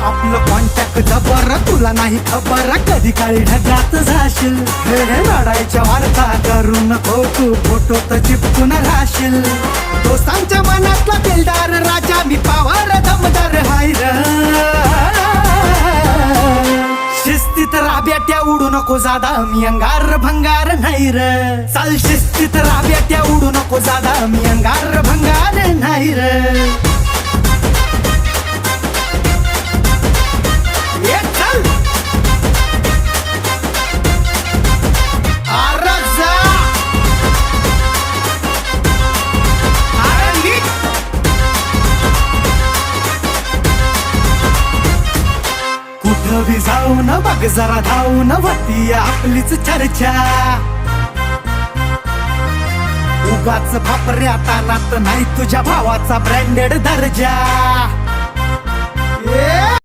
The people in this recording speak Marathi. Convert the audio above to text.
आपलं कॉन्टॅक्ट जबर, तुला नाही खबर कधी काळी ढगात जाशील. हे रडायच्या वार्ता करू नको तू, फोटो तर चिपकून राहशील. दोस्तांच्या मनातला दिलदार राजा मी, पावर दमदार हाय र. शिस्तीत राब्याट्या उडू नको जादा, मी अंगार भंगार नाही र. चाल शिस्तीत राब्याट्या उडू नको जादा, मी अंगार भंगार नाही र. ये चल अरे जा, अरे नीट. कुठं बी जाऊन बघ जरा धावून, होती आपलीच चर्चा. उगाच भापऱ्या तानात नाही तुझ्या भावाचा ब्रँडेड दर्जा.